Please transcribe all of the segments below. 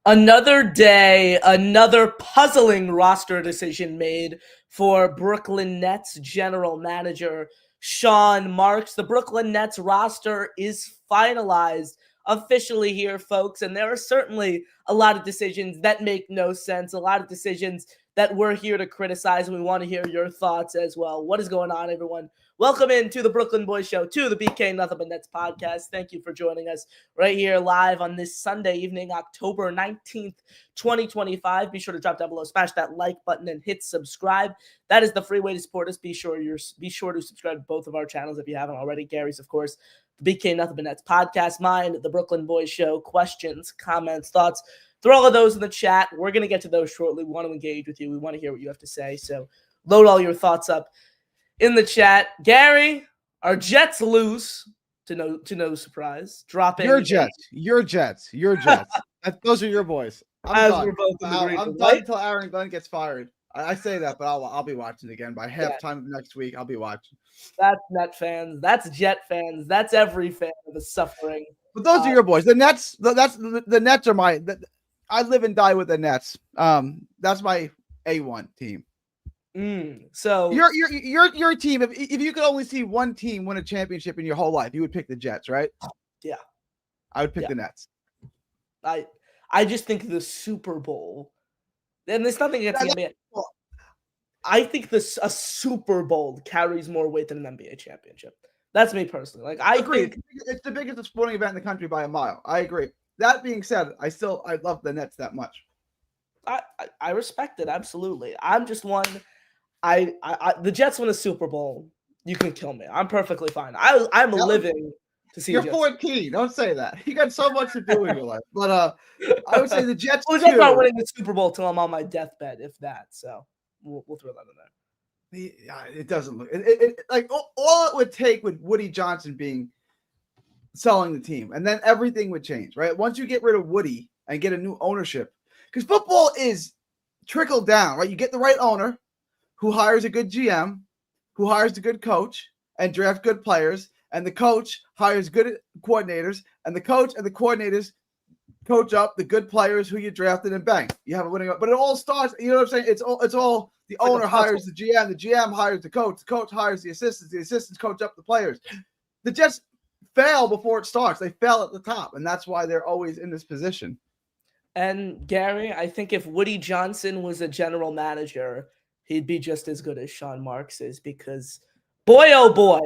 Another day, another puzzling roster decision made for Brooklyn Nets general manager Sean Marks. The Brooklyn Nets roster is finalized officially here, folks, and there are certainly a lot of decisions that make no sense, a lot of decisions that we're here to criticize, and we want to hear your thoughts as well. What is going on, everyone? Welcome into the Brooklyn Boys Show, to the BK Nothing But Nets podcast. Thank you for joining us right here live on this Sunday evening, October 19th, 2025. Be sure to drop down below, smash that like button, and hit subscribe. That is the free way to support us. Be sure to subscribe to both of our channels if you haven't already. Gary's, of course, the BK Nothing But Nets podcast. Mine, the Brooklyn Boys Show. Questions, comments, thoughts, throw all of those in the chat. We're going to get to those shortly. We want to engage with you. We want to hear what you have to say. So load all your thoughts up in the chat. Gary, are Jets loose? To no surprise, dropping your Jets. Those are your boys. I'm done until Aaron Glenn gets fired. I say that, but I'll be watching again by halftime of next week. I'll be watching. That's Net fans. That's Jet fans. That's every fan of the suffering. But those are your boys. The Nets. The Nets are my. I live and die with the Nets. That's my A1 team. So your team. If you could only see one team win a championship in your whole life, you would pick the Jets, right? Yeah, I would pick the Nets. I just think the Super Bowl, and there's nothing against the NBA. I think a Super Bowl carries more weight than an NBA championship. That's me personally. Like, I agree. think it's the biggest sporting event in the country by a mile. I agree. That being said, I love the Nets that much. I respect it, absolutely. I'm just one. The Jets win a Super Bowl, you can kill me. I'm perfectly fine. I'm living to see. You're 14. Don't say that. You got so much to do in your life. But I would say the Jets. Well, I'm not winning the Super Bowl till I'm on my deathbed, if that. So we'll throw that in there. It doesn't look it like all it would take with Woody Johnson selling the team, and then everything would change, right? Once you get rid of Woody and get a new ownership, because football is trickled down, right? You get the right owner who hires a good GM, who hires a good coach and draft good players, and the coach hires good coordinators, and the coach and the coordinators coach up the good players who you drafted, and bang, you have a winning. But it all starts, you know what I'm saying? It's all the owner hires the GM hires the coach hires the assistants coach up the players. The Jets fail before it starts. They fail at the top, and that's why they're always in this position. And Gary, I think if Woody Johnson was a general manager, he'd be just as good as Sean Marks is, because boy, oh boy.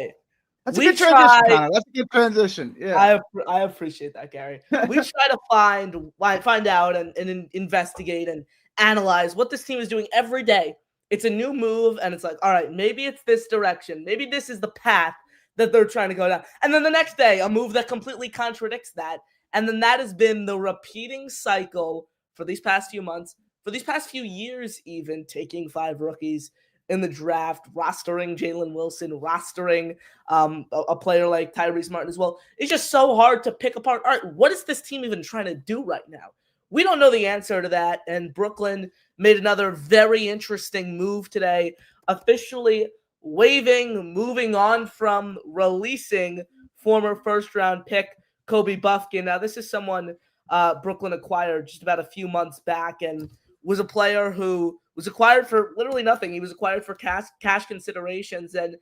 That's a good transition, Connor. That's a good transition. Yeah. I appreciate that, Gary. We try to find out and investigate and analyze what this team is doing every day. It's a new move, and it's like, all right, maybe it's this direction. Maybe this is the path that they're trying to go down. And then the next day, a move that completely contradicts that. And then that has been the repeating cycle for these past few months, for these past few years, even taking 5 rookies in the draft, rostering Jalen Wilson, rostering a player like Tyrese Martin as well. It's just so hard to pick apart. All right, what is this team even trying to do right now? We don't know the answer to that. And Brooklyn made another very interesting move today, officially moving on from releasing former first-round pick Kobe Bufkin. Now, this is someone Brooklyn acquired just about a few months back, and was a player who was acquired for literally nothing. He was acquired for cash considerations, and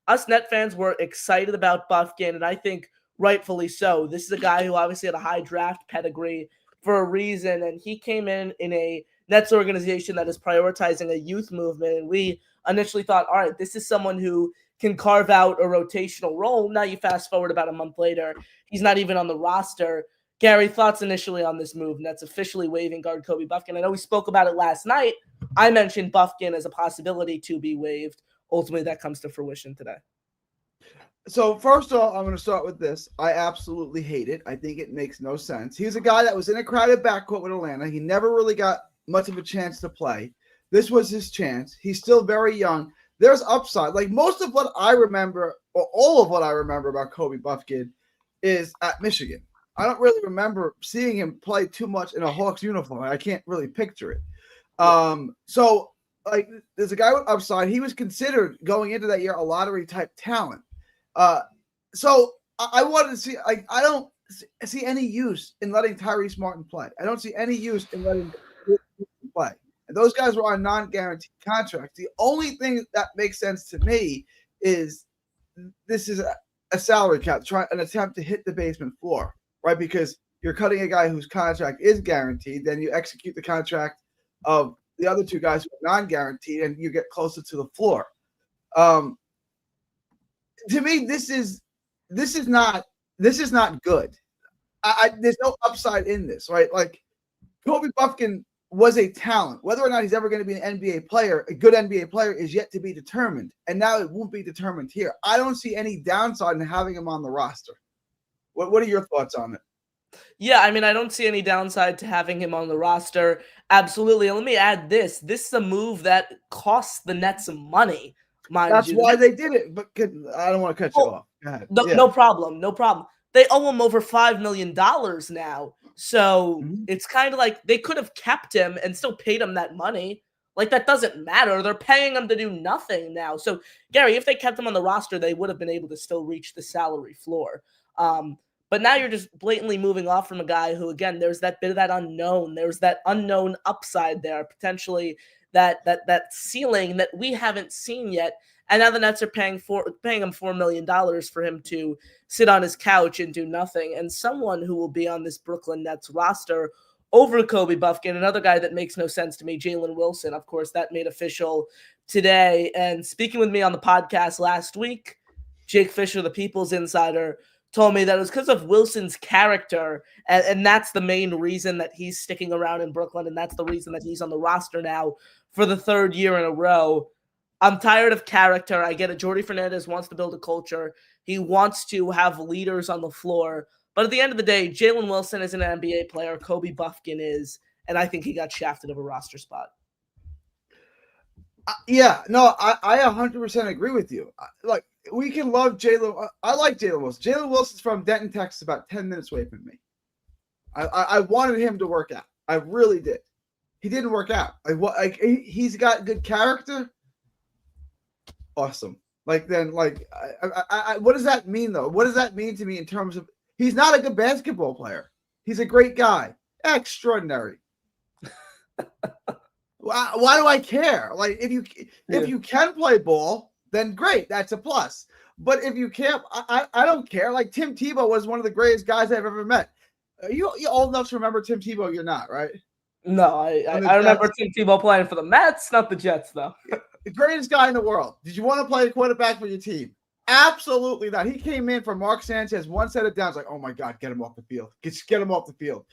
us Net fans were excited about Bufkin, and I think rightfully so. This is a guy who obviously had a high draft pedigree for a reason, and he came in a Nets organization that is prioritizing a youth movement, and we initially thought, all right, this is someone who can carve out a rotational role. Now you fast forward about a month later, he's not even on the roster. Gary, thoughts initially on this move? Nets officially waiving guard Kobe Bufkin. I know we spoke about it last night. I mentioned Bufkin as a possibility to be waived. Ultimately, that comes to fruition today. So first of all, I'm going to start with this. I absolutely hate it. I think it makes no sense. He's a guy that was in a crowded backcourt with Atlanta. He never really got much of a chance to play. This was his chance. He's still very young. There's upside. Like, most of what I remember, or all of what I remember about Kobe Bufkin, is at Michigan. I don't really remember seeing him play too much in a Hawks uniform. I can't really picture it. So, like, there's a guy with upside. He was considered going into that year a lottery type talent. So I wanted to see. Like, I don't see any use in letting Tyrese Martin play. I don't see any use in letting him play. And those guys were on non-guaranteed contracts. The only thing that makes sense to me is this is a salary cap, an attempt to hit the basement floor, right? Because you're cutting a guy whose contract is guaranteed, then you execute the contract of the other two guys who are non-guaranteed, and you get closer to the floor. To me, this is not good. There's no upside in this, right? Like Kobe Bufkin was a talent. Whether or not he's ever going to be an NBA player, a good NBA player, is yet to be determined. And now it won't be determined here. I don't see any downside in having him on the roster. What are your thoughts on it? Yeah, I mean, I don't see any downside to having him on the roster. Absolutely. And let me add this. This is a move that costs the Nets some money, mind That's you. why they did it. But I don't want to cut you off. Go ahead. No problem. No problem. They owe him over $5 million now. So it's kind of like they could have kept him and still paid him that money. Like, that doesn't matter. They're paying him to do nothing now. So, Gary, if they kept him on the roster, they would have been able to still reach the salary floor. But now you're just blatantly moving off from a guy who, again, there's that bit of that unknown. There's that unknown upside there, potentially that ceiling that we haven't seen yet. And now the Nets are paying him $4 million for him to sit on his couch and do nothing. And someone who will be on this Brooklyn Nets roster over Kobe Bufkin, another guy that makes no sense to me, Jalen Wilson. Of course, that made official today. And speaking with me on the podcast last week, Jake Fisher, the People's Insider, told me that it was because of Wilson's character, and that's the main reason that he's sticking around in Brooklyn, and that's the reason that he's on the roster now for the third year in a row. I'm tired of character. I get it. Jordi Fernandez wants to build a culture. He wants to have leaders on the floor. But at the end of the day, Jalen Wilson is an NBA player. Kobe Bufkin is, and I think he got shafted of a roster spot. Yeah, no, I 100% agree with you. Like, we can love Jalen. I like Jalen Wilson. Jalen Wilson's from Denton, Texas, about 10 minutes away from me. I wanted him to work out. I really did. He didn't work out. He's got good character. Awesome. What does that mean, though? What does that mean to me in terms of he's not a good basketball player? He's a great guy. Extraordinary. Why do I care? Like, if you can play ball, then great. That's a plus. But if you can't, I don't care. Like, Tim Tebow was one of the greatest guys I've ever met. You old enough to remember Tim Tebow? You're not, right? No, I remember Tim Tebow playing for the Mets, not the Jets, though. The greatest guy in the world. Did you want to play a quarterback for your team? Absolutely not. He came in for Mark Sanchez, one set of downs, like, oh my God, get him off the field. Get him off the field.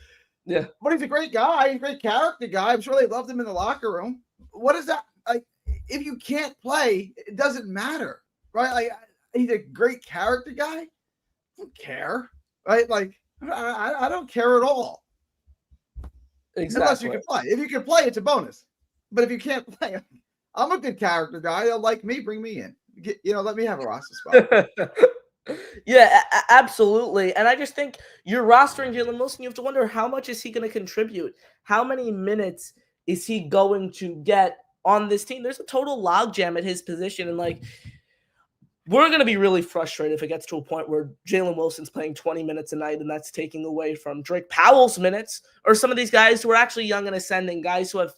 Yeah. But he's a great guy, a great character guy. I'm sure they loved him in the locker room. What is that? Like, if you can't play, it doesn't matter, right? Like, he's a great character guy. I don't care, right? Like, I don't care at all. Exactly. Unless you can play. If you can play, it's a bonus. But if you can't play, I'm a good character guy. They'll like me, bring me in. Let me have a roster spot. Yeah, absolutely. And I just think you're rostering Jalen Wilson. You have to wonder, how much is he going to contribute? How many minutes is he going to get on this team? There's a total logjam at his position. And, like, we're going to be really frustrated if it gets to a point where Jalen Wilson's playing 20 minutes a night and that's taking away from Drake Powell's minutes, or some of these guys who are actually young and ascending, guys who have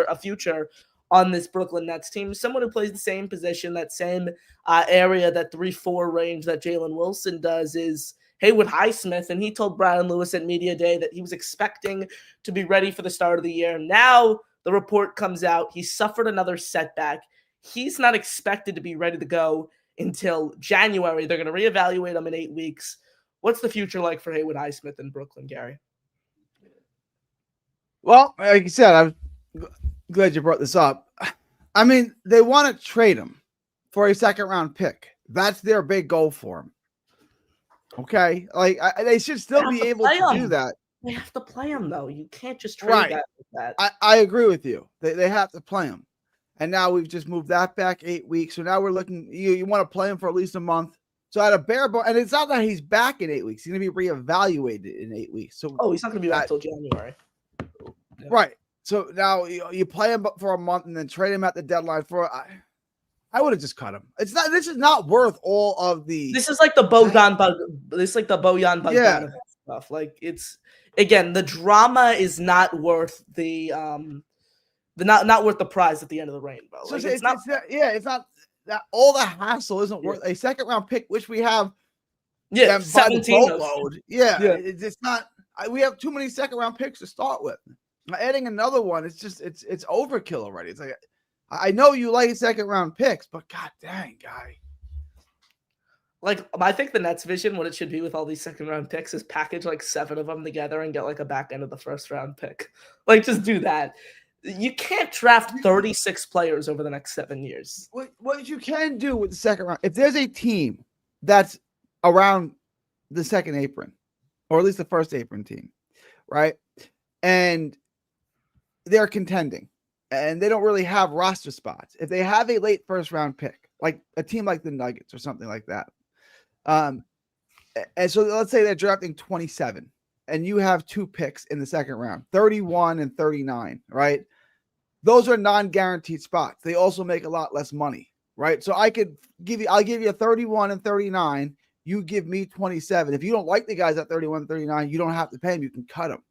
a future on this Brooklyn Nets team. Someone who plays the same position, that same area, that 3-4 range that Jalen Wilson does, is Haywood Highsmith. And he told Brian Lewis at Media Day that he was expecting to be ready for the start of the year. Now the report comes out. He suffered another setback. He's not expected to be ready to go until January. They're going to reevaluate him in 8 weeks. What's the future like for Haywood Highsmith in Brooklyn, Gary? Well, like you said, I'm glad you brought this up. I mean, they want to trade him for a second-round pick. That's their big goal for him. Okay? Like, they should still be able to do that. They have to play him, though. You can't just trade that. I agree with you. They have to play him. And now we've just moved that back 8 weeks. So now we're looking, you want to play him for at least a month. So at a bare bone, and it's not that he's back in 8 weeks. He's going to be reevaluated in 8 weeks. So he's not going to be back until January. Yeah. Right. So now you play him for a month and then trade him at the deadline I would have just cut him. This is not worth all of the. This is like the Bojan Bogdanovic. stuff. Like it's again, the drama is not worth the not worth the prize at the end of the rainbow. So Like it's not that all the hassle isn't worth a second round pick, which we have them by the 17 boatload. Yeah, it's not. We have too many second round picks to start with. Adding another one, it's overkill already. It's like I know you like second round picks, but god dang, guy. Like I think the Nets vision, what it should be with all these second round picks, is package like 7 of them together and get like a back end of the first round pick. Like just do that. You can't draft 36 players over the next 7 years. What you can do with the second round, if there's a team that's around the second apron, or at least the first apron team, right? And they're contending and they don't really have roster spots. If they have a late first round pick, like a team like the Nuggets or something like that. And so let's say they're drafting 27 and you have 2 picks in the second round, 31 and 39, right? Those are non-guaranteed spots. They also make a lot less money, right? So I'll give you a 31 and 39. You give me 27. If you don't like the guys at 31 and 39, you don't have to pay them. You can cut them.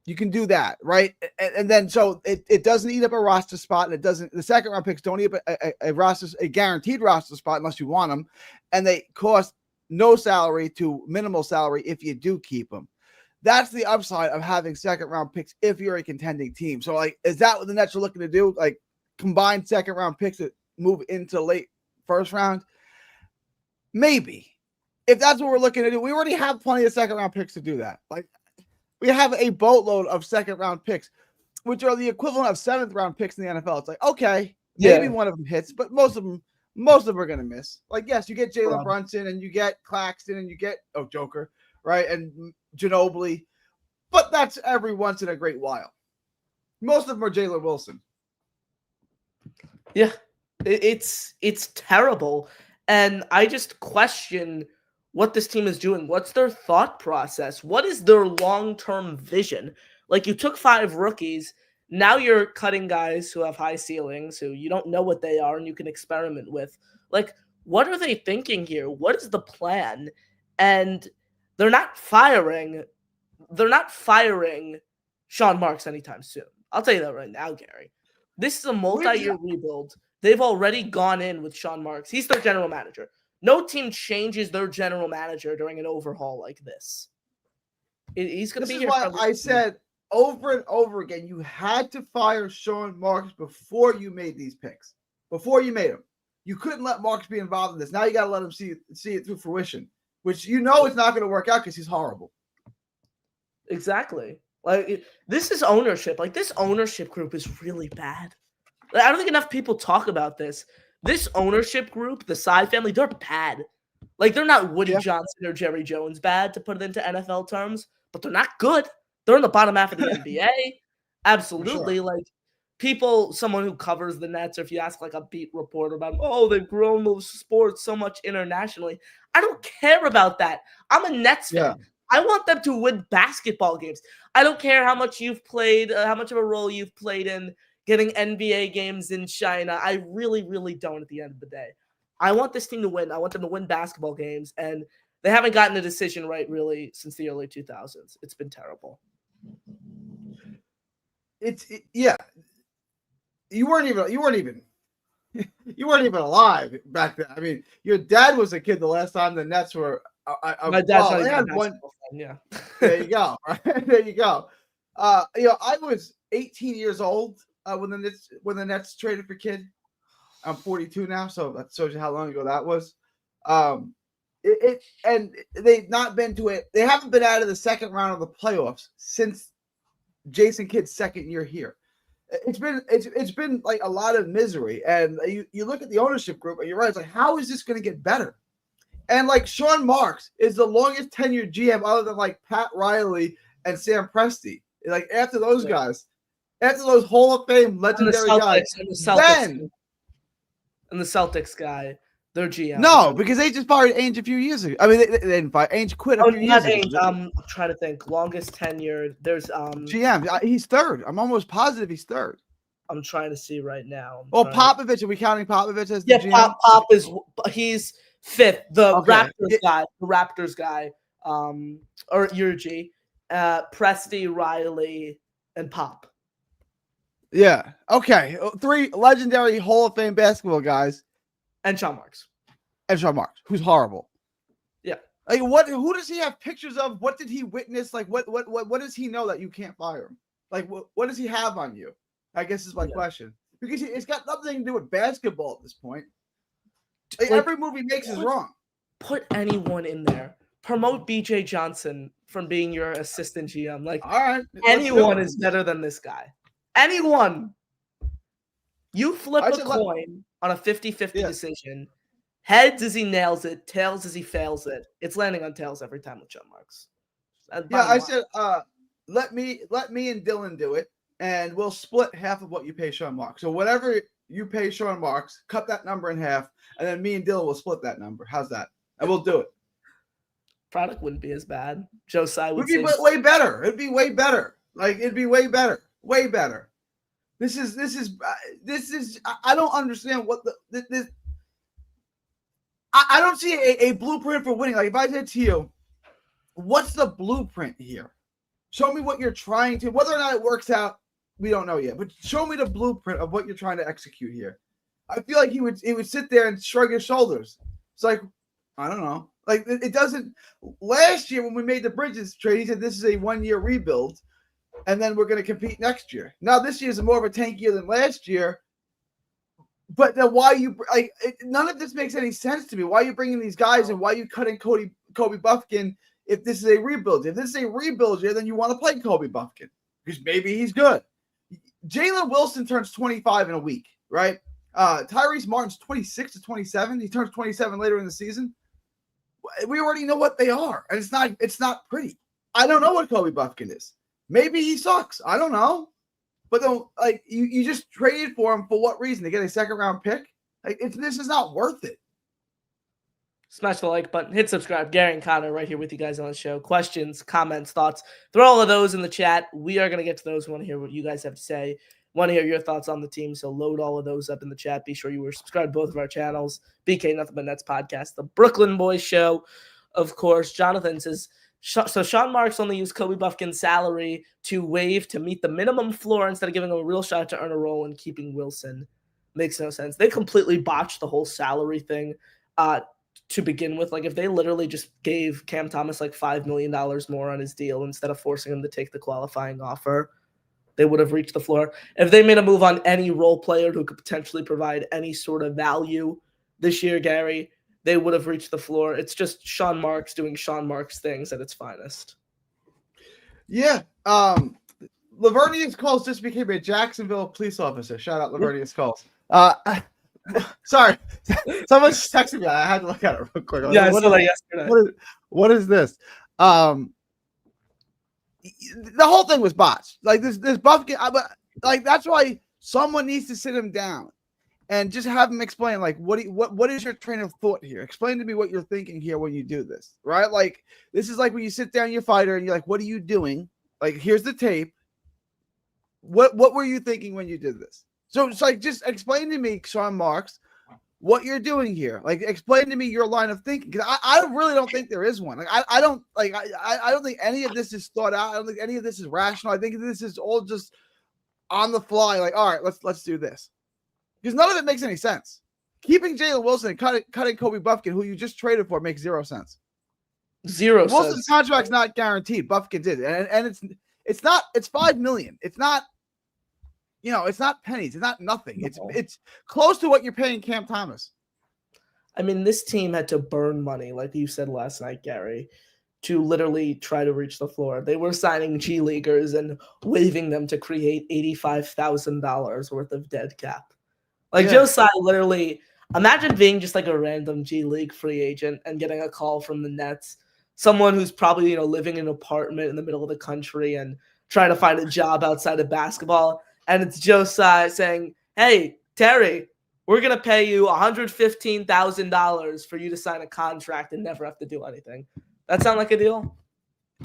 You can do that, right? And then so it doesn't eat up a roster spot, and it doesn't. The second round picks don't eat up a guaranteed roster spot unless you want them, and they cost no salary to minimal salary if you do keep them. That's the upside of having second round picks if you're a contending team. So, like, is that what the Nets are looking to do? Like, combine second round picks to move into late first round? Maybe. If that's what we're looking to do, we already have plenty of second round picks to do that. Like, we have a boatload of second round picks, which are the equivalent of 7th round picks in the NFL. It's like, okay, maybe one of them hits, but most of them are going to miss. Like, yes, you get Jalen Brunson and you get Claxton and you get Joker, right? And Ginobili, but that's every once in a great while. Most of them are Jalen Wilson. Yeah, it's terrible. And I just question what this team is doing. What's their thought process? What is their long-term vision? Like, you took 5 rookies. Now you're cutting guys who have high ceilings, who you don't know what they are and you can experiment with. Like, what are they thinking here? What is the plan? And they're not firing Sean Marks anytime soon. I'll tell you that right now, Gary. This is a multi-year rebuild. They've already gone in with Sean Marks. He's their general manager. No team changes their general manager during an overhaul like this. He's going to be here. This is why I said over and over again, you had to fire Sean Marks before you made these picks. Before you made them. You couldn't let Marks be involved in this. Now you got to let him see it through fruition, which you know it's not going to work out because he's horrible. Exactly. Like, this is ownership. Like, this ownership group is really bad. Like, I don't think enough people talk about this. This ownership group, the Tsai family, they're bad. Like, they're not Woody Johnson or Jerry Jones bad, to put it into NFL terms, but they're not good. They're in the bottom half of the NBA. Absolutely. Sure. Like, someone who covers the Nets, or if you ask like a beat reporter about, they've grown those sports so much internationally. I don't care about that. I'm a Nets fan. I want them to win basketball games. I don't care how much you've played, how much of a role you've played in getting NBA games in China. I really, really don't at the end of the day. I want this team to win. I want them to win basketball games, and they haven't gotten a decision right really since the early 2000s. It's been terrible. You weren't even alive back then. I mean, your dad was a kid the last time the Nets were. My dad's not even fan, yeah. There you go. There you go. I was 18 years old when the Nets traded for Kidd. I'm 42 now, so that shows you how long ago that was. And they've not been to it. They haven't been out of the second round of the playoffs since Jason Kidd's second year here. It's been like a lot of misery. And you look at the ownership group and you're right. It's like, how is this going to get better? And like Sean Marks is the longest tenured GM other than like Pat Riley and Sam Presti. Like after those guys, after those Hall of Fame legendary guys, and the Celtics guy, their GM. No, because they just fired Ainge a few years ago. I mean, they didn't fire Ainge. Quit a few years ago. I'm trying to think. Longest tenured. There's GM. He's third. I'm almost positive he's third. I'm trying to see right now. Popovich. Are we counting Popovich as the GM? Pop is he's fifth. The Raptors guy. or Urgi, Presti, Riley, and Pop. Yeah. Okay. 3 legendary Hall of Fame basketball guys. And Sean Marks. And Sean Marks, who's horrible. Yeah. Like what? Who does he have pictures of? What did he witness? Like what does he know that you can't fire him? Like what does he have on you? I guess is my question. Because it's got nothing to do with basketball at this point. Like, every move he makes is wrong. Put anyone in there. Promote BJ Johnson from being your assistant GM. Like, all right, anyone is better than this guy. Anyone. You flip a coin on a 50-50 decision. Heads as he nails it, tails as he fails it. It's landing on tails every time with Sean Marks. I said, let me and Dylan do it, and we'll split half of what you pay Sean Marks. So whatever you pay Sean Marks, cut that number in half, and then me and Dylan will split that number. How's that? And we'll do it. Product wouldn't be as bad. Josiah would be way better. It'd be way better. Like it'd be way better. Way better. This is. I don't understand what this. I don't see a blueprint for winning. Like if I said to you, what's the blueprint here? Show me what you're trying to. Whether or not it works out, we don't know yet. But show me the blueprint of what you're trying to execute here. I feel like he would sit there and shrug his shoulders. It's like, I don't know. Like it doesn't. Last year when we made the Bridges trade, he said this is a 1-year rebuild, and then we're going to compete next year. Now this year is more of a tank year than last year. But then why you like? None of this makes any sense to me. Why are you bringing these guys and why are you cutting Kobe Bufkin if this is a rebuild? If this is a rebuild year, then you want to play Kobe Bufkin because maybe he's good. Jalen Wilson turns 25 in a week, right? Tyrese Martin's 26 to 27. He turns 27 later in the season. We already know what they are, and it's not pretty. I don't know what Kobe Bufkin is. Maybe he sucks. I don't know. But then, like you just traded for him for what reason? To get a 2nd-round pick? Like this is not worth it. Smash the like button, hit subscribe. Gary and Connor right here with you guys on the show. Questions, comments, thoughts. Throw all of those in the chat. We are going to get to those. We want to hear what you guys have to say. Want to hear your thoughts on the team. So load all of those up in the chat. Be sure you were subscribed to both of our channels. BK Nothing But Nets podcast, the Brooklyn Boys Show, of course. Jonathan says, so Sean Marks only used Kobe Bufkin's salary to waive to meet the minimum floor instead of giving him a real shot to earn a role and keeping Wilson. Makes no sense. They completely botched the whole salary thing to begin with. Like if they literally just gave Cam Thomas like $5 million more on his deal instead of forcing him to take the qualifying offer, they would have reached the floor. If they made a move on any role player who could potentially provide any sort of value this year, Gary, they would have reached the floor. It's just Sean Marks doing Sean Marks things at its finest. Yeah. Lavernius Calls just became a Jacksonville police officer. Shout out Lavernius Calls. Sorry. Someone texted me. I had to look at it real quick. Yeah, I saw that yesterday. What is this? The whole thing was botched. Like this Bufkin, like that's why someone needs to sit him down and just have him explain, like, what is your train of thought here? Explain to me what you're thinking here when you do this, right? Like, this is like when you sit down your fighter and you're like, what are you doing? Like, here's the tape. What were you thinking when you did this? So it's like, just explain to me, Sean Marks, what you're doing here. Like, explain to me your line of thinking. Because I really don't think there is one. Like, I don't think any of this is thought out. I don't think any of this is rational. I think this is all just on the fly. Like, all right, let's do this. Because none of it makes any sense. Keeping Jalen Wilson and cutting Kobe Bufkin, who you just traded for, makes 0 sense. Wilson's contract's not guaranteed. Bufkin did, and it's not. It's $5 million. It's not. It's not pennies. It's not nothing. It's close to what you're paying Cam Thomas. I mean, this team had to burn money, like you said last night, Gary, to literally try to reach the floor. They were signing G Leaguers and waiving them to create $85,000 worth of dead cap. Like, yeah. Josiah literally, imagine being just like a random G League free agent and getting a call from the Nets, someone who's probably, living in an apartment in the middle of the country and trying to find a job outside of basketball. And it's Josiah saying, hey, Terry, we're going to pay you $115,000 for you to sign a contract and never have to do anything. That sound like a deal?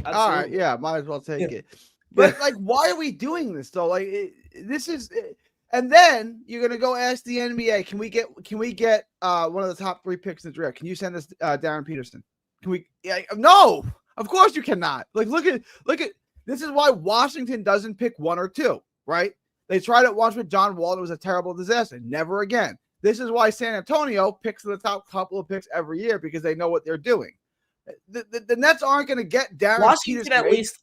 Absolutely. All right, yeah, might as well take it. But, like, why are we doing this, though? Like, this is – and then you're going to go ask the NBA, can we get one of the top 3 picks in the draft? Can you send us Darren Peterson? Can we – no. Of course you cannot. Like, look at this is why Washington doesn't pick 1 or 2, right? They tried it once with John Wall. It was a terrible disaster. Never again. This is why San Antonio picks the top couple of picks every year, because they know what they're doing. The Nets aren't going to get Darren Washington Peters.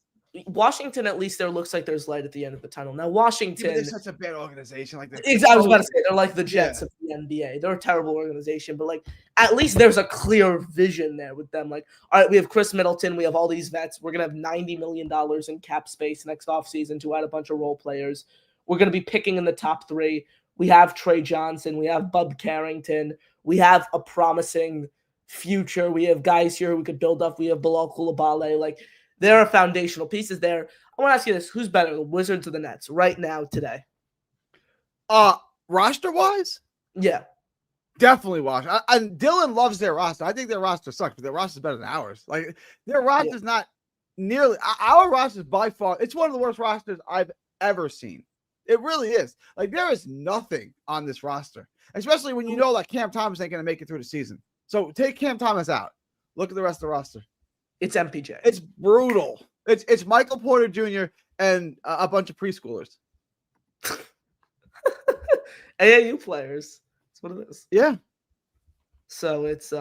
Washington, at least there looks like there's light at the end of the tunnel. Now, Yeah, Washington, they're such a bad organization. Like, I was about to say, they're like the Jets of the NBA. They're a terrible organization, but like at least there's a clear vision there with them. Like, all right, we have Chris Middleton, we have all these vets. We're gonna have $90 million in cap space next offseason to add a bunch of role players. We're gonna be picking in the top 3. We have Trey Johnson, we have Bub Carrington, we have a promising future. We have guys here we could build up. We have Bilal Coulibaly. Like, there are foundational pieces there. I want to ask you this: who's better, the Wizards or the Nets, right now today? Roster wise, yeah, definitely Washington. And Dylan loves their roster. I think their roster sucks, but their roster is better than ours. Like, their roster is not nearly our roster is by far. It's one of the worst rosters I've ever seen. It really is. Like, there is nothing on this roster, especially when you know that Cam Thomas ain't going to make it through the season. So take Cam Thomas out. Look at the rest of the roster. It's MPJ. It's brutal. It's Michael Porter Jr. and a bunch of preschoolers. AAU players. That's what it is. Yeah. So it's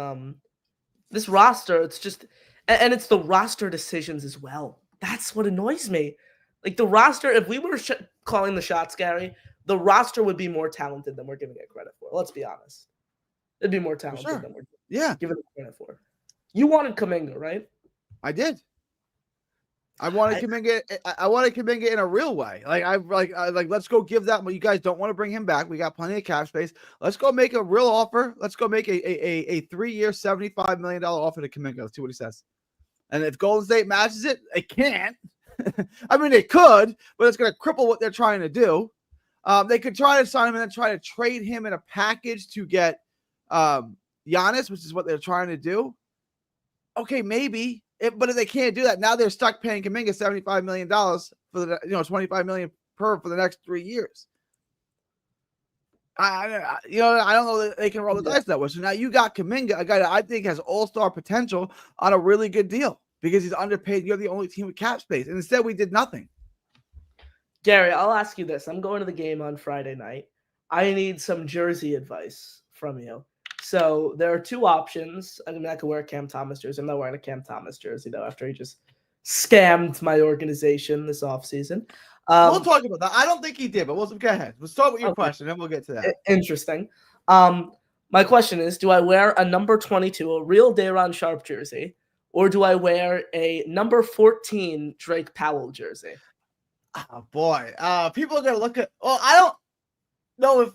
this roster. It's just, and it's the roster decisions as well. That's what annoys me. Like, the roster, if we were calling the shots, Gary, the roster would be more talented than we're giving it credit for. Let's be honest. It'd be more talented than we're giving it credit for. You wanted Kuminga, right? I did. I wanted Kuminga. I wanted Kuminga in a real way. Like, let's go give that. Well, you guys don't want to bring him back. We got plenty of cap space. Let's go make a real offer. Let's go make a 3-year, $75 million offer to Kuminga. Let's see what he says. And if Golden State matches it, they can't. I mean, they could, but it's going to cripple what they're trying to do. They could try to sign him and then try to trade him in a package to get Giannis, which is what they're trying to do. Okay, maybe. But if they can't do that, now they're stuck paying Kuminga $75 million for the $25 million per for the next 3 years. I don't know that they can roll the dice that way. So now you got Kuminga, a guy that I think has all-star potential, on a really good deal because he's underpaid. You're the only team with cap space, and instead we did nothing. Gary, I'll ask you this: I'm going to the game on Friday night. I need some jersey advice from you. So there are 2 options. I mean, I could wear a Cam Thomas jersey. I'm not wearing a Cam Thomas jersey, though, after he just scammed my organization this offseason. We'll talk about that. I don't think he did, but go ahead. We'll start with your question, and we'll get to that. Interesting. My question is, do I wear a number 22, a real Day'Ron Sharpe jersey, or do I wear a number 14 Drake Powell jersey? Oh, boy. People are going to look at – well, I don't know if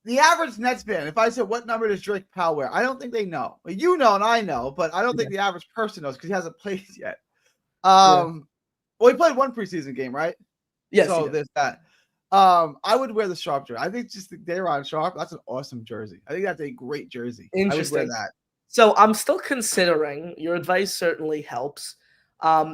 the average Nets fan, if I said what number does Drake Powell wear, I don't think they know. Well, you know and I know, but I don't think the average person knows because he hasn't played yet. Well, he played 1 preseason game, right? Yes. So there's that. I would wear the Sharpe jersey. I think just the Day'Ron Sharpe, that's an awesome jersey. I think that's a great jersey. Interesting. I would wear that. So I'm still considering. Your advice certainly helps.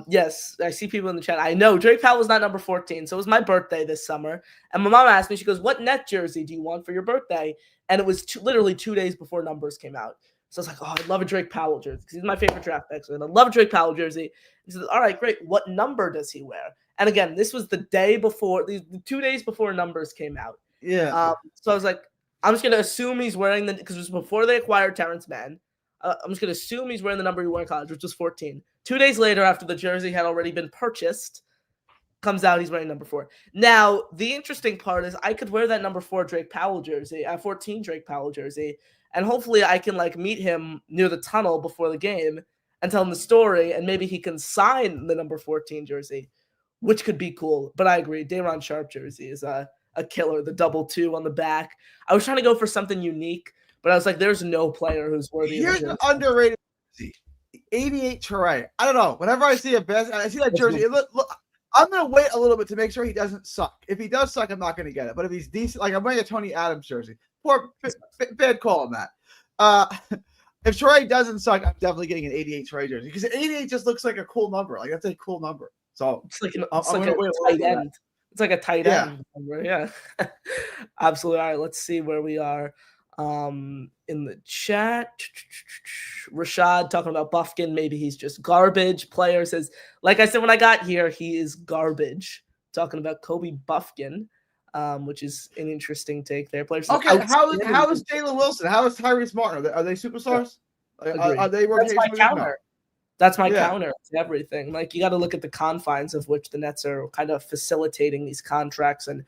Yes, I see people in the chat. I know Drake Powell was not number 14, so it was my birthday this summer. And my mom asked me, she goes, "What net jersey do you want for your birthday?" And it was literally 2 days before numbers came out. So I was like, "Oh, I'd love a Drake Powell jersey because he's my favorite draft pick. So I'd love a Drake Powell jersey." He said, "All right, great. What number does he wear?" And again, this was the day before, the 2 days before numbers came out. Yeah. So I was like, I'm just gonna assume he's wearing because it was before they acquired Terrence Mann. I'm just gonna assume he's wearing the number he wore in college, which was 14. 2 days later, after the jersey had already been purchased, comes out he's wearing number 4. Now, the interesting part is I could wear that number 4 Drake Powell jersey, 14 Drake Powell jersey, and hopefully I can meet him near the tunnel before the game and tell him the story, and maybe he can sign the number 14 jersey, which could be cool. But I agree, Day'Ron Sharpe jersey is a killer. The double 2 on the back. I was trying to go for something unique, but I was like, there's no player who's worthy. Here's an underrated jersey. 88 Trey. I don't know. Whenever I see I see that jersey, look, I'm going to wait a little bit to make sure he doesn't suck. If he does suck, I'm not going to get it. But if he's decent, I'm wearing a Tony Adams jersey. Bad call on that. If Trey doesn't suck, I'm definitely getting an 88 Trey jersey because 88 just looks like a cool number. Like, that's a cool number. So it's like a tight end. It's like a tight end number. Yeah. Absolutely. All right, let's see where we are. In the chat, Rashad talking about Bufkin. Maybe he's just garbage. Player says, like I said when I got here, he is garbage. Talking about Kobe Bufkin, which is an interesting take there. Players okay, how is Jalen Wilson? How is Tyrese Martin? Are they superstars? Are they rotation? That's my counter. That's my counter to everything. Like, you got to look at the confines of which the Nets are kind of facilitating these contracts and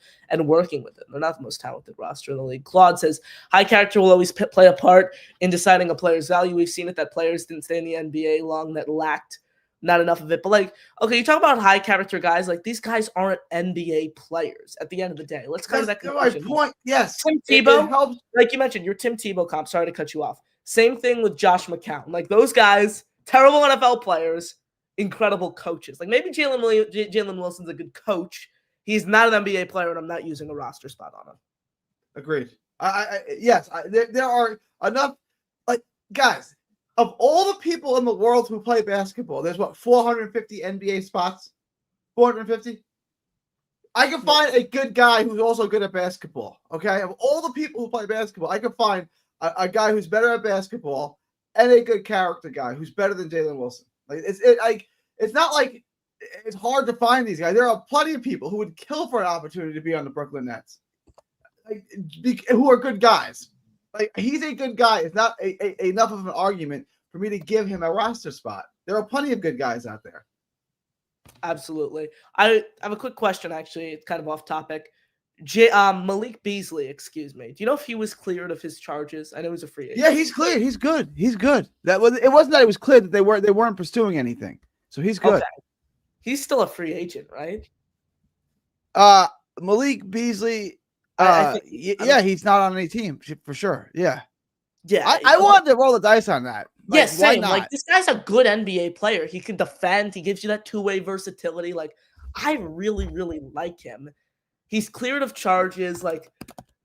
working with it. They're not the most talented roster in the league. Claude says, high character will always play a part in deciding a player's value. We've seen it that players didn't stay in the NBA long that lacked not enough of it. But, like, okay, you talk about high character guys. Like, these guys aren't NBA players at the end of the day. Let's come to that conclusion. My point. Yes. Tim Tebow, like you mentioned, your Tim Tebow comp. Sorry to cut you off. Same thing with Josh McCown. Like, those guys, terrible NFL players, incredible coaches. Like, maybe Jalen Wilson's a good coach. He's not an NBA player, and I'm not using a roster spot on him. Agreed. Yes, there are enough. Like, guys, of all the people in the world who play basketball, there's 450 NBA spots. 450. I can find a good guy who's also good at basketball. Okay, of all the people who play basketball, I can find a guy who's better at basketball and a good character guy who's better than Jalen Wilson. Like, it's not like it's hard to find these guys. There are plenty of people who would kill for an opportunity to be on the Brooklyn Nets, who are good guys. Like, he's a good guy. It's not enough of an argument for me to give him a roster spot. There are plenty of good guys out there. Absolutely. I have a quick question, actually. It's kind of off topic. Malik Beasley, excuse me. Do you know if he was cleared of his charges? I know he was a free agent. Yeah, he's cleared. He's good. He's good. It wasn't that it was clear that they weren't pursuing anything. So he's good. Okay. He's still a free agent, right? Malik Beasley. He's not on any team for sure. Yeah. Yeah. I wanted to roll the dice on that. Like, yeah, same. Like, this guy's a good NBA player. He can defend. He gives you that two-way versatility. Like, I really, really like him. He's cleared of charges. Like,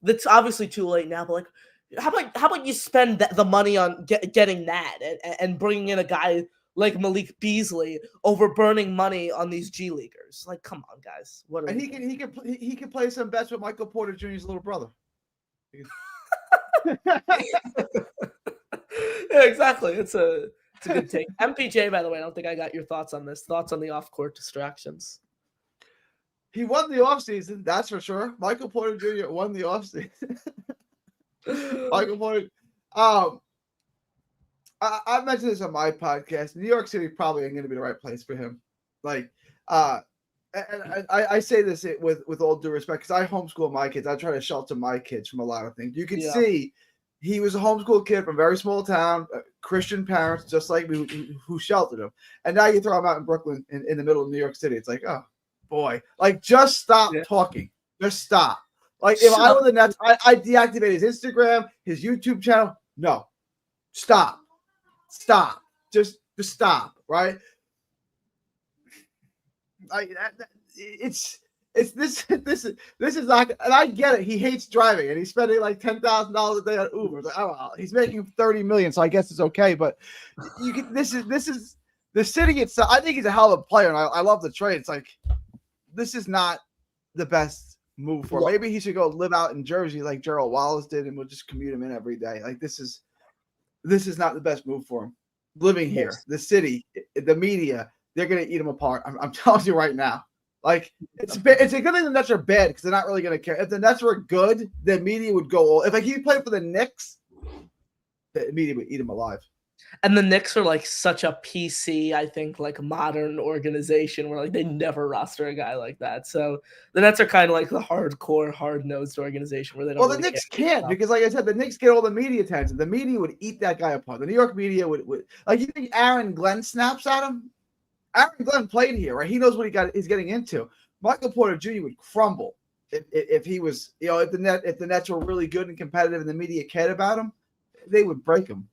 that's obviously too late now. But, like, how about you spend the money on getting that and bringing in a guy like Malik Beasley over burning money on these G Leaguers? Like, come on, guys. And he can play some bets with Michael Porter Jr.'s little brother. Yeah, exactly. It's a good take. MPJ, by the way, I don't think I got your thoughts on this. Thoughts on the off-court distractions? He won the offseason, that's for sure. Michael Porter Jr. won the offseason. Michael Porter. I mentioned this on my podcast. New York City probably ain't going to be the right place for him. Like, and I say this with all due respect because I homeschool my kids. I try to shelter my kids from a lot of things. You can see he was a homeschool kid from a very small town, Christian parents, just like me, who sheltered him. And now you throw him out in Brooklyn in the middle of New York City. It's like, oh, boy. Like, just stop talking. Just stop. Like, if I were the Nets, I deactivate his Instagram, his YouTube channel. No. Stop. Just stop, right? This is not, and I get it. He hates driving, and he's spending like $10,000 a day on Uber. Like, oh, he's making $30 million, so I guess it's okay. But this is the city itself. I think he's a hell of a player, and I love the trade. It's like, this is not the best move for him. Maybe he should go live out in Jersey like Gerald Wallace did, and we'll just commute him in every day. Like, this is not the best move for him. Living here, the city, the media, they're gonna eat him apart. I'm telling you right now. Like, it's a good thing the Nets are bad because they're not really gonna care. If the Nets were good, the media would go all. If like he played for the Knicks, the media would eat him alive. And the Knicks are like such a PC, I think, like modern organization where like they never roster a guy like that. So the Nets are kind of like the hardcore, hard-nosed organization where they don't. Well, the Knicks can't because, like I said, the Knicks get all the media attention. The media would eat that guy apart. The New York media would like. You think Aaron Glenn snaps at him? Aaron Glenn played here, right? He knows what he's getting into. Michael Porter Jr. would crumble if he was, if the Nets were really good and competitive and the media cared about him, they would break him.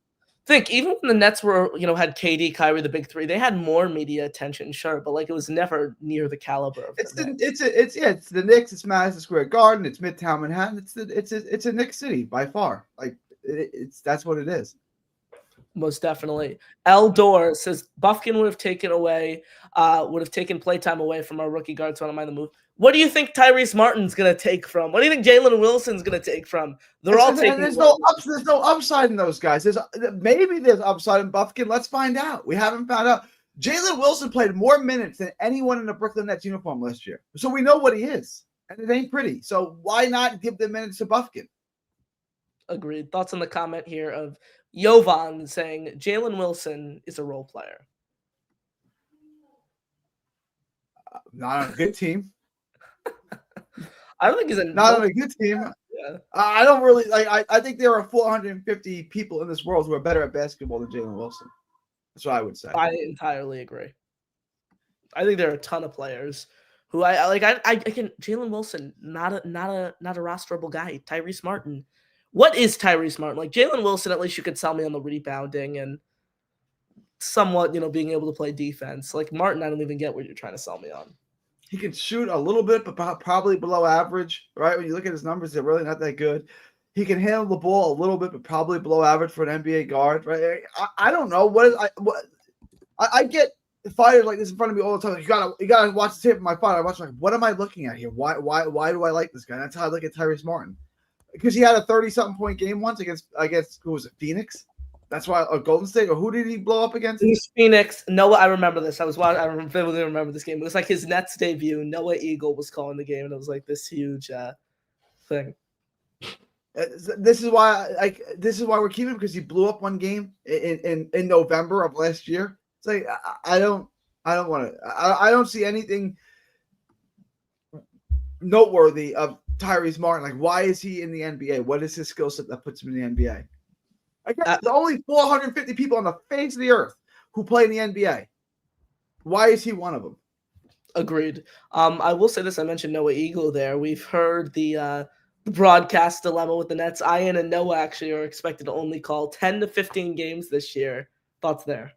Think even when the Nets were, had KD, Kyrie, the big three, they had more media attention, sure, but like it was never near the caliber of it's the Knicks, it's Madison Square Garden, it's Midtown Manhattan, it's a Knicks city by far. Like that's what it is. Most definitely. Eldor says Bufkin would have taken playtime away from our rookie guards. So I don't mind the move. What do you think Tyrese Martin's gonna take from? What do you think Jalen Wilson's gonna take from? They're all taking. There's no upside in those guys. Maybe there's upside in Bufkin. Let's find out. We haven't found out. Jalen Wilson played more minutes than anyone in the Brooklyn Nets uniform last year, so we know what he is, and it ain't pretty. So why not give the minutes to Bufkin? Agreed. Thoughts on the comment here of Jovan saying Jalen Wilson is a role player. Not on a good team. I don't think he's not on a good team. Yeah. I don't really like. I think there are 450 people in this world who are better at basketball than Jalen Wilson. That's what I would say. I entirely agree. I think there are a ton of players who I like. I can Jalen Wilson, not a rosterable guy. Tyrese Martin. What is Tyrese Martin? Like Jalen Wilson, at least you could sell me on the rebounding and somewhat, being able to play defense. Like Martin, I don't even get what you're trying to sell me on. He can shoot a little bit, but probably below average, right? When you look at his numbers, they're really not that good. He can handle the ball a little bit, but probably below average for an NBA guard, right? I don't know I get fighters like this in front of me all the time. You gotta watch the tape of my fight. I watch like, what am I looking at here? Why do I like this guy? That's how I look at Tyrese Martin, because he had a 30-something point game once against who was it, Phoenix? That's why, or Golden State, or who did he blow up against? He's Phoenix. Noah, I remember this. I vividly remember this game. It was like his Nets debut. Noah Eagle was calling the game, and it was like this huge thing. This is why we're keeping him, because he blew up one game in November of last year. It's like I don't want to. I don't see anything noteworthy of Tyrese Martin. Like, why is he in the NBA? What is his skill set that puts him in the NBA? Again, there's only 450 people on the face of the earth who play in the NBA. Why is he one of them? Agreed. I will say this. I mentioned Noah Eagle there. We've heard the broadcast dilemma with the Nets. Ian and Noah actually are expected to only call 10 to 15 games this year. Thoughts there?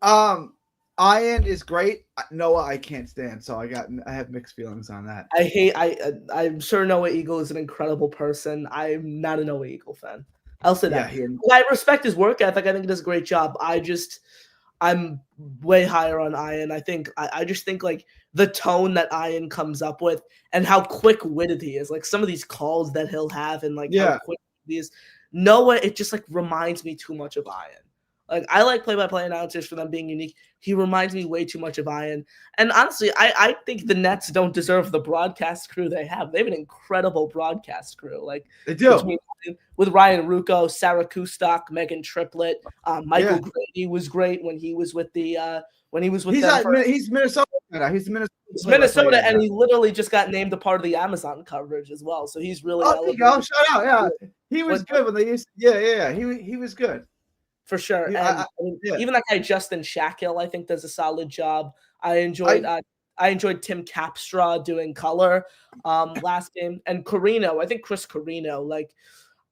Ian is great. Noah, I can't stand. So I have mixed feelings on that. I'm sure Noah Eagle is an incredible person. I'm not a Noah Eagle fan. I'll say that. Yeah, I respect his work ethic. I think he does a great job. I'm way higher on Ian. I just think like the tone that Ian comes up with and how quick-witted he is. Like some of these calls that he'll have and like how quick he is. Noah, it just like reminds me too much of Ian. Like I like play-by-play announcers for them being unique. He reminds me way too much of Ian. And honestly, I think the Nets don't deserve the broadcast crew they have. They have an incredible broadcast crew. Like they do. With Ryan Rucco, Sarah Kustok, Megan Triplett, Michael Grady was great when he was with the he's Minnesota. He's Minnesota, and he literally just got named a part of the Amazon coverage as well. So he's really shout out. Yeah, he was good when they used. Yeah. He was good for sure. Even that guy Justin Shackhill, I think, does a solid job. I enjoyed Tim Capstraw doing color last game, and Carino. I think Chris Carino, like.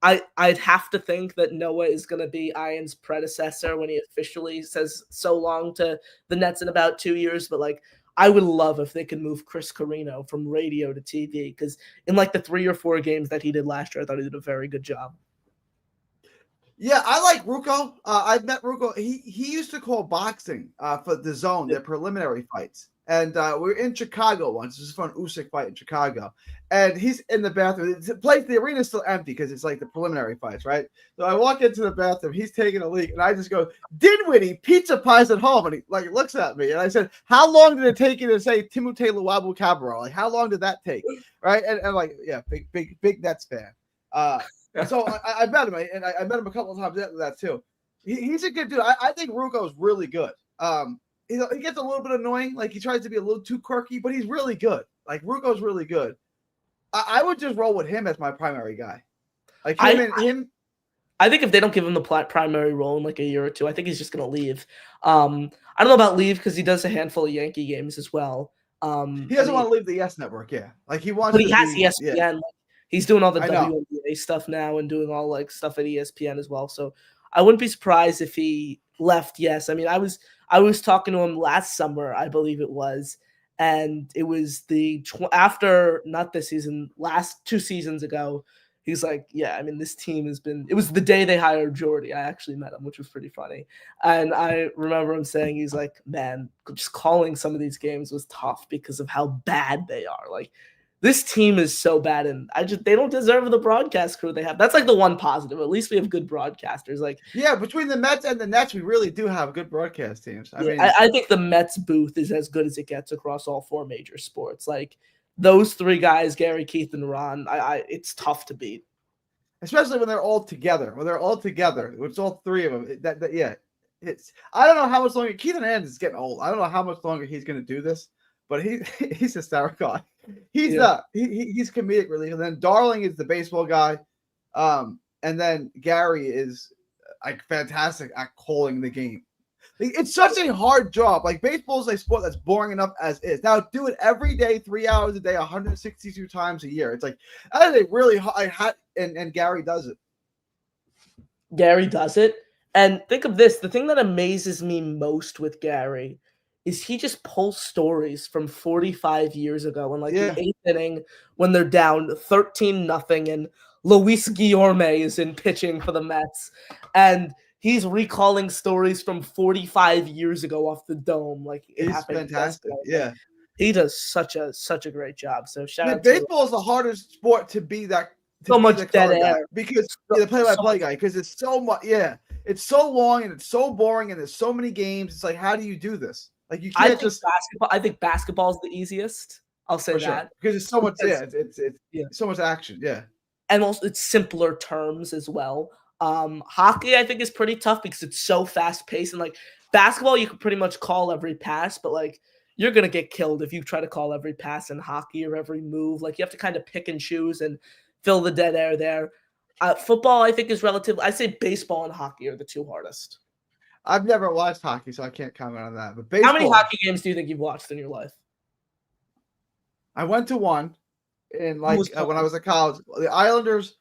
I'd have to think that Noah is going to be Ian's predecessor when he officially says so long to the Nets in about 2 years. But like, I would love if they could move Chris Carino from radio to TV, because in like the 3 or 4 games that he did last year, I thought he did a very good job. Yeah, I like Rucco. I've met Rucco. He used to call boxing for the Zone, their preliminary fights. And we were in Chicago once. This is for an Usyk fight in Chicago. And he's in the bathroom. The arena's still empty because it's like the preliminary fights, right? So I walk into the bathroom. He's taking a leak. And I just go, Dinwiddie, pizza pies at home. And he like looks at me. And I said, how long did it take you to say Timotei Luwawu Cabral? Like, how long did that take? Right? And like, yeah, big Nets fan. So I met him. And I met him a couple of times after that too. He's a good dude. I think Rucco is really good. He gets a little bit annoying. Like he tries to be a little too quirky, but he's really good. Like Rucco's really good. I would just roll with him as my primary guy. Like him. I think if they don't give him the primary role in like a year or two, I think he's just going to leave. I don't know about leave because he does a handful of Yankee games as well. He doesn't want to leave the Yes Network, yeah. Like he wants. But he has ESPN. Yeah. Like, he's doing all the WNBA stuff now and doing all like stuff at ESPN as well. So I wouldn't be surprised if he left. Yes, I mean I was talking to him last summer, I believe it was, and it was after not this season, last 2 seasons ago. He's like, yeah, I mean, this team has been. It was the day they hired Jordy. I actually met him, which was pretty funny. And I remember him saying, he's like, man, just calling some of these games was tough because of how bad they are. Like, this team is so bad, and they don't deserve the broadcast crew they have. That's like the one positive. At least we have good broadcasters. Like, yeah, between the Mets and the Nets, we really do have good broadcast teams. I mean, I think the Mets booth is as good as it gets across all four major sports. Like, those three guys, Gary, Keith, and Ron, it's tough to beat. Especially when they're all together. It's all three of them. Yeah. I don't know how much longer Keith Hernandez is getting old. I don't know how much longer he's going to do this, but he's hysterical. He's comedic relief. And then Darling is the baseball guy. And then Gary is like fantastic at calling the game. It's such a hard job. Like, baseball is a sport that's boring enough as is. Now, do it every day, 3 hours a day, 162 times a year. It's like, that is a really hard, and Gary does it. Gary does it. And think of this. The thing that amazes me most with Gary is he just pulls stories from 45 years ago in the eighth inning when they're down 13-0 and Luis Guillorme is in pitching for the Mets. And he's recalling stories from 45 years ago off the dome. Like, it happened. Fantastic. Yeah. He does such a great job. So shout out baseball is the hardest sport to be that. So much dead air. Because the play-by-play guy, because it's so much. Yeah. It's so long and it's so boring and there's so many games. It's like, how do you do this? Like, you can't basketball. I think basketball is the easiest. I'll say that because it's so much. It's so much action. Yeah. And also it's simpler terms as well. Hockey, I think, is pretty tough because it's so fast paced. And like basketball, you can pretty much call every pass, but like you're gonna get killed if you try to call every pass in hockey or every move. Like, you have to kind of pick and choose and fill the dead air there. Football, I think, is relative. I say baseball and hockey are the two hardest. I've never watched hockey, so I can't comment on that. But baseball, how many hockey games do you think you've watched in your life? I went to one in when I was at college. The Islanders.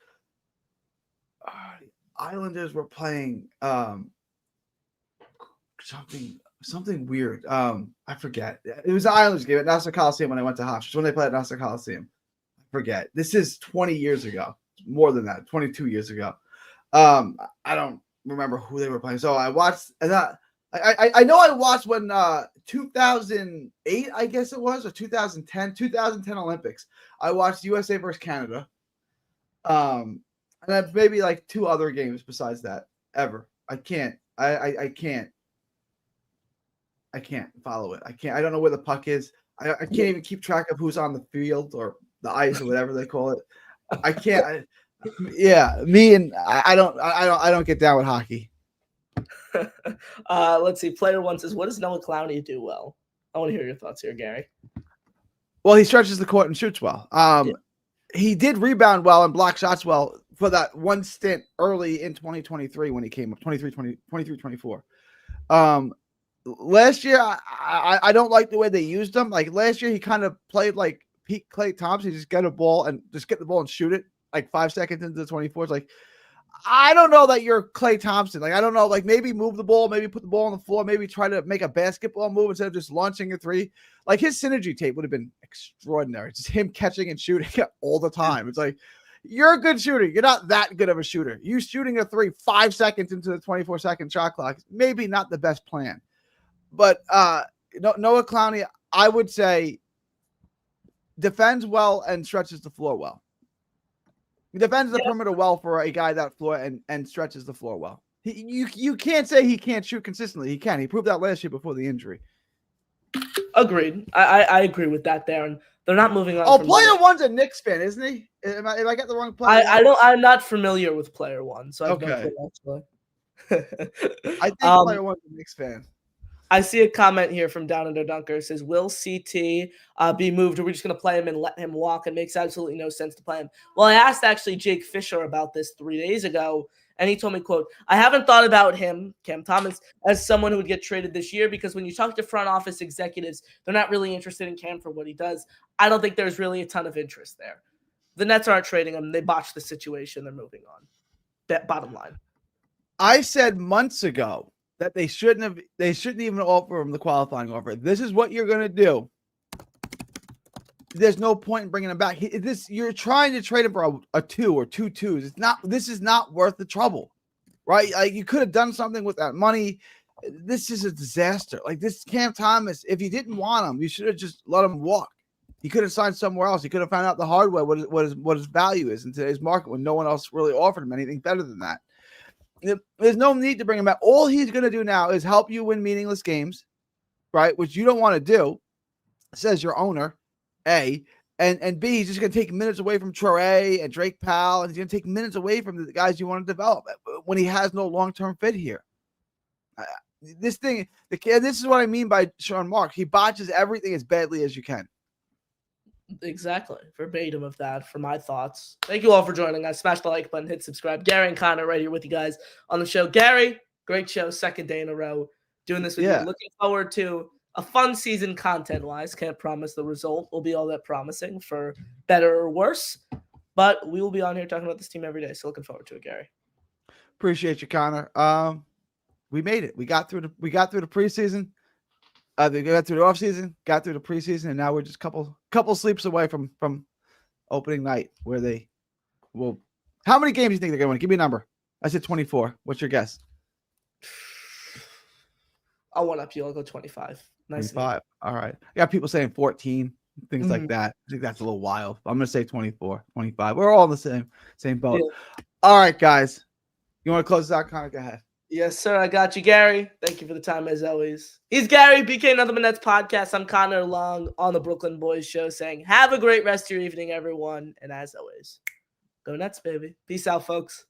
Islanders were playing something weird. I forget. It was the Islanders game at Nassau Coliseum when I went to Hofstra. When they played at Nassau Coliseum. I forget. This is 20 years ago. More than that, 22 years ago. I don't remember who they were playing. So I watched that. I know I watched when 2008, I guess it was, or 2010 Olympics. I watched USA versus Canada. And then maybe like two other games besides that ever. I can't follow it. I don't know where the puck is. I can't even keep track of who's on the field or the ice or whatever they call it. I can't. I don't get down with hockey. Let's see. Player one says, what does Noah Clowney do well? I want to hear your thoughts here, Gary. Well, he stretches the court and shoots well. He did rebound well and block shots well for that one stint early in 2023 when he came up, 23-24. Last year, I don't like the way they used him. Like, last year, he kind of played like Pete Klay Thompson. He just get the ball and shoot it like 5 seconds into the 24. It's like, I don't know that you're Klay Thompson. Like, I don't know, like maybe move the ball, maybe put the ball on the floor, maybe try to make a basketball move instead of just launching a three. Like, his synergy tape would have been extraordinary. It's just him catching and shooting all the time. It's like, you're a good shooter. You're not that good of a shooter. You shooting a three 5 seconds into the 24-second shot clock, maybe not the best plan. But Noah Clowney, I would say, defends well and stretches the floor well. He defends the perimeter well for a guy that floor and stretches the floor well. You can't say he can't shoot consistently. He can. He proved that last year before the injury. Agreed. I agree with that there. And they're not moving on. Oh, player one's a Knicks fan, isn't he? If I get the wrong player, I'm not familiar with player one, so okay. I think player one's a Knicks fan. I see a comment here from Down Under Dunker. It says, will CT be moved, or are we just going to play him and let him walk? It makes absolutely no sense to play him. Well, I asked actually Jake Fisher about this 3 days ago, and he told me, quote, I haven't thought about him, Cam Thomas, as someone who would get traded this year, because when you talk to front office executives, they're not really interested in Cam for what he does. I don't think there's really a ton of interest there. The Nets aren't trading him. They botched the situation. They're moving on. Bottom line. I said months ago that they shouldn't even offer him the qualifying offer. This is what you're going to do. there's no point in bringing him back. You're trying to trade him for a 2 or 2 2s. It's not. This is not worth the trouble, right? Like you could have done something with that money. This is a disaster. Like this Cam Thomas, if you didn't want him, you should have just let him walk. He could have signed somewhere else. He could have found out the hard way what his value is in today's market when no one else really offered him anything better than that. There's no need to bring him back. All he's going to do now is help you win meaningless games, right? Which you don't want to do, says your owner, A. And B, he's just going to take minutes away from Traore and Drake Powell, and he's going to take minutes away from the guys you want to develop when he has no long-term fit here. This is what I mean by Sean Marks. He botches everything as badly as you can. Exactly. Verbatim of that for my thoughts. Thank you all for joining us. Smash the like button, hit subscribe. Gary and Connor right here with you guys on the show. Gary, great show. Second day in a row doing this with you. Looking forward to a fun season content-wise. Can't promise the result will be all that promising for better or worse. But we will be on here talking about this team every day. So looking forward to it, Gary. Appreciate you, Connor. We made it. We got through the preseason. We got through the offseason, got through the preseason, and now we're just couple sleeps away from opening night where they will. How many games do you think they're going to win? Give me a number. I said 24. What's your guess? I'll one up you. I'll go 25. Nice. 25. All right. I got people saying 14, things like that. I think that's a little wild. I'm going to say 24, 25. We're all in the same boat. Yeah. All right, guys. You want to close this out, Connor? Go ahead. Yes, sir. I got you, Gary. Thank you for the time, as always. He's Gary, BK Nothing Nets podcast. I'm Connor Long on the Brooklyn Boys show saying, have a great rest of your evening, everyone. And as always, go Nets, baby. Peace out, folks.